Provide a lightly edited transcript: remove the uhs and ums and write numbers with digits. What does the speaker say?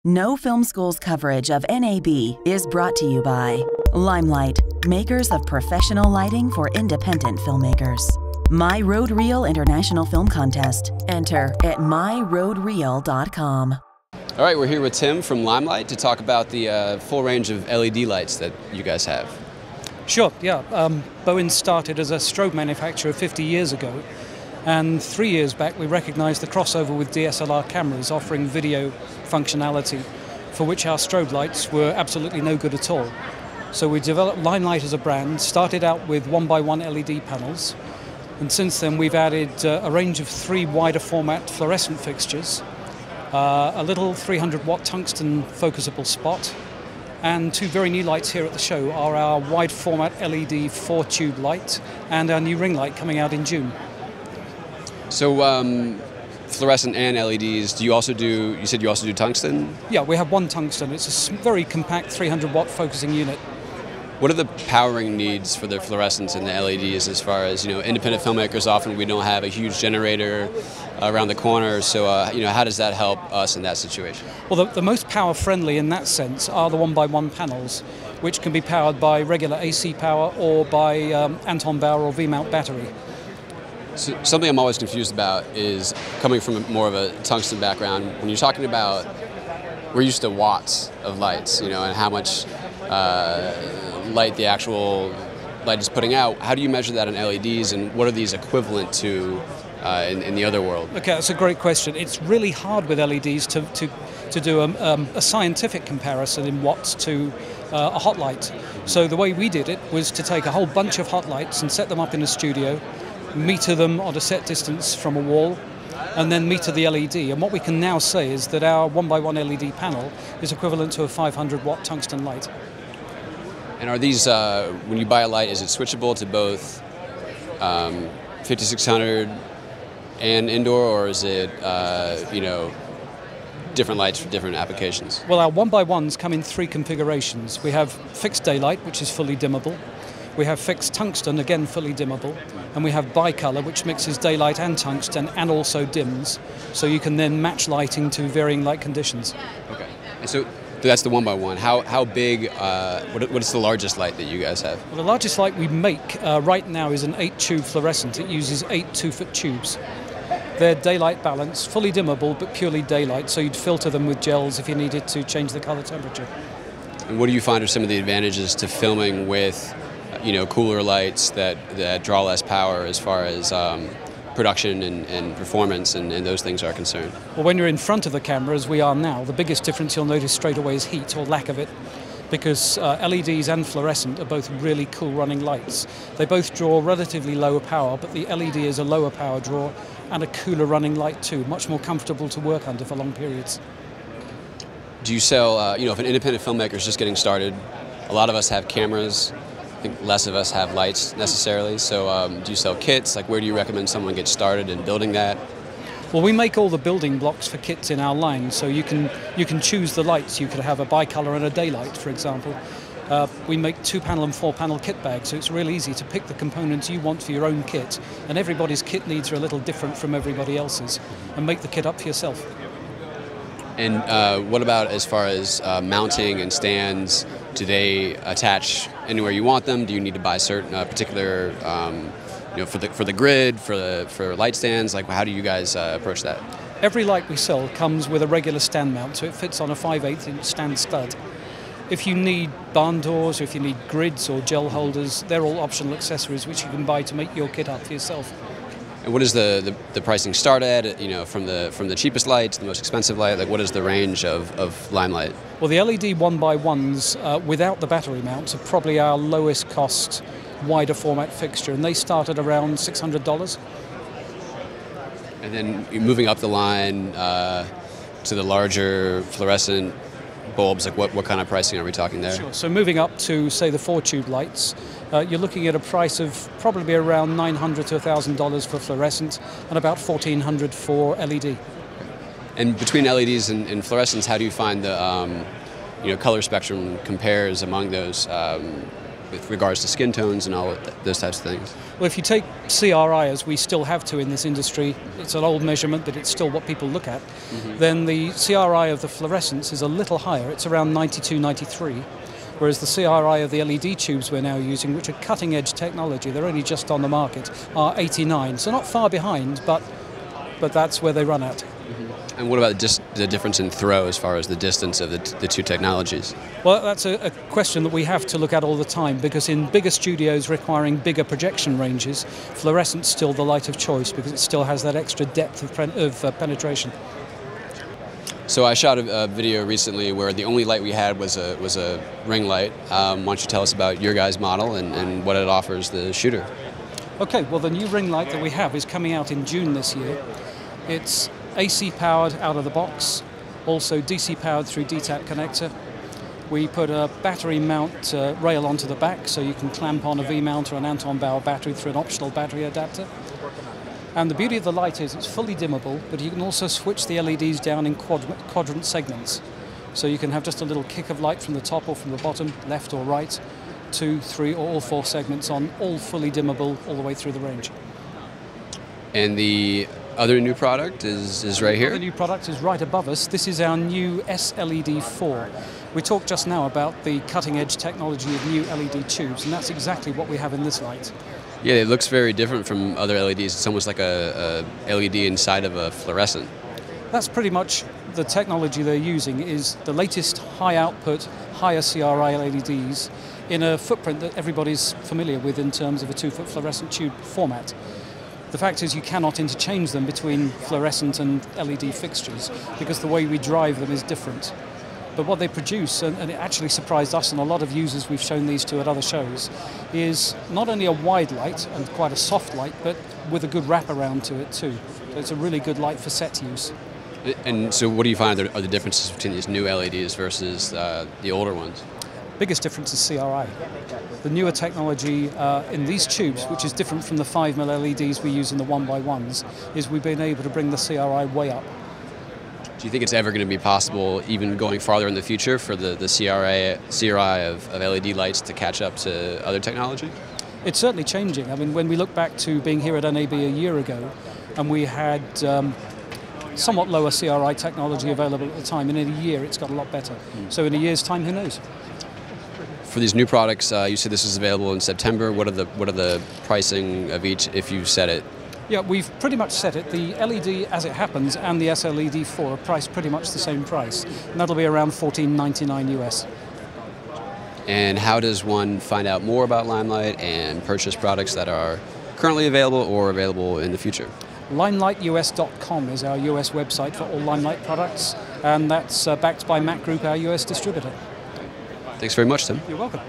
No Film School's coverage of NAB is brought to you by Limelight, makers of professional lighting for independent filmmakers. My Road Reel International Film Contest. Enter at myroadreel.com. All right, we're here with Tim from Limelight to talk about the full range of LED lights that you guys have. Sure, yeah. Bowen started as a strobe manufacturer 50 years ago, and 3 years back we recognized the crossover with DSLR cameras offering video functionality for which our strobe lights were absolutely no good at all. So we developed Limelight as a brand, started out with 1x1 LED panels, and since then we've added a range of 3 wider format fluorescent fixtures, a little 300 watt tungsten focusable spot, and 2 very new lights here at the show are our wide format LED 4-tube light and our new ring light coming out in June. So fluorescent and LEDs, you said you also do tungsten? Yeah, we have one tungsten. It's a very compact 300 watt focusing unit. What are the powering needs for the fluorescents and the LEDs as far as, independent filmmakers, often we don't have a huge generator around the corner, so how does that help us in that situation? Well, the most power friendly in that sense are the 1x1 panels, which can be powered by regular AC power or by Anton Bauer or V-mount battery. So something I'm always confused about is, coming from more of a tungsten background, when you're talking about, we're used to watts of lights, and how much light the actual light is putting out. How do you measure that in LEDs, and what are these equivalent to in the other world? Okay, that's a great question. It's really hard with LEDs to do a scientific comparison in watts to a hot light. So the way we did it was to take a whole bunch of hot lights and set them up in a studio, meter them at a set distance from a wall, and then meter the LED. And what we can now say is that our 1x1 LED panel is equivalent to a 500 watt tungsten light. And are these, when you buy a light, is it switchable to both 5600 and indoor, or is it, different lights for different applications? Well, our 1x1s come in 3 configurations. We have fixed daylight, which is fully dimmable. We have fixed tungsten, again fully dimmable, and we have bicolor, which mixes daylight and tungsten and also dims, so you can then match lighting to varying light conditions. Okay, and so that's the 1x1. How big, what is the largest light that you guys have? Well, the largest light we make right now is an 8-tube fluorescent. It uses 8 2-foot tubes. They're daylight balanced, fully dimmable, but purely daylight, so you'd filter them with gels if you needed to change the color temperature. And what do you find are some of the advantages to filming with cooler lights that draw less power as far as production and performance and those things are concerned? Well, when you're in front of the camera, as we are now, the biggest difference you'll notice straight away is heat, or lack of it, because LEDs and fluorescent are both really cool running lights. They both draw relatively lower power, but the LED is a lower power draw and a cooler running light too, much more comfortable to work under for long periods. Do you sell, if an independent filmmaker is just getting started, a lot of us have cameras, I think less of us have lights necessarily, so do you sell kits? Like, where do you recommend someone get started in building that? Well, we make all the building blocks for kits in our line, so you can choose the lights. You could have a bicolor and a daylight, for example. We make 2-panel and 4-panel kit bags, so it's really easy to pick the components you want for your own kit, and everybody's kit needs are a little different from everybody else's, and make the kit up for yourself. And what about as far as mounting and stands? Do they attach anywhere you want them? Do you need to buy certain particular, for the grid, for light stands? Like, how do you guys approach that? Every light we sell comes with a regular stand mount, so it fits on a 5/8 inch stand stud. If you need barn doors, or if you need grids or gel holders, they're all optional accessories which you can buy to make your kit up for yourself. And what does the pricing start at? From the cheapest light to the most expensive light. Like, what is the range of Limelight? Well, the LED 1x1s without the battery mounts are probably our lowest cost wider format fixture, and they start at around $600. And then you're moving up the line to the larger fluorescent bulbs. Like, what kind of pricing are we talking there? Sure. So moving up to, say, the 4-tube lights, you're looking at a price of probably around $900 to $1,000 for fluorescent and about $1,400 for LED. And between LEDs and fluorescents, how do you find the color spectrum compares among those? with regards to skin tones and all of those types of things? Well, if you take CRI, as we still have to in this industry, it's an old measurement, but it's still what people look at, then the CRI of the fluorescents is a little higher. It's around 92, 93, whereas the CRI of the LED tubes we're now using, which are cutting-edge technology, they're only just on the market, are 89. So not far behind, but that's where they run at. And what about just the difference in throw as far as the distance of the two technologies? Well, that's a question that we have to look at all the time, because in bigger studios requiring bigger projection ranges, fluorescent's still the light of choice because it still has that extra depth of penetration. So I shot a video recently where the only light we had was a ring light. Why don't you tell us about your guys' model and what it offers the shooter? Okay, well, the new ring light that we have is coming out in June this year. It's AC powered out of the box, also DC powered through DTAP connector. We put a battery mount rail onto the back, so you can clamp on a V-mount or an Anton Bauer battery through an optional battery adapter. And the beauty of the light is it's fully dimmable, but you can also switch the LEDs down in quadrant segments. So you can have just a little kick of light from the top or from the bottom, left or right, 2, 3 or all 4 segments on, all fully dimmable all the way through the range. And the other new product is right here? The new product is right above us. This is our new SLED4. We talked just now about the cutting-edge technology of new LED tubes, and that's exactly what we have in this light. Yeah, it looks very different from other LEDs. It's almost like a LED inside of a fluorescent. That's pretty much the technology they're using, is the latest high-output, higher CRI LEDs in a footprint that everybody's familiar with in terms of a 2-foot fluorescent tube format. The fact is you cannot interchange them between fluorescent and LED fixtures because the way we drive them is different. But what they produce, and it actually surprised us and a lot of users we've shown these to at other shows, is not only a wide light and quite a soft light, but with a good wraparound to it too. So it's a really good light for set use. And so what do you find are the differences between these new LEDs versus the older ones? Biggest difference is CRI. The newer technology in these tubes, which is different from the 5mm LEDs we use in the 1x1s, is we've been able to bring the CRI way up. Do you think it's ever going to be possible, even going farther in the future, for the CRI of LED lights to catch up to other technology? It's certainly changing. I mean, when we look back to being here at NAB a year ago, and we had somewhat lower CRI technology available at the time, and in a year it's got a lot better. So in a year's time, who knows? For these new products, you said this is available in September. What are the pricing of each if you set it? Yeah, we've pretty much set it. The LED, as it happens, and the SLED4 are priced pretty much the same price, and that'll be around $14.99 US. And how does one find out more about Limelite and purchase products that are currently available or available in the future? LimeliteUS.com is our US website for all Limelite products, and that's backed by Mac Group, our US distributor. Thanks very much, Tim. You're welcome.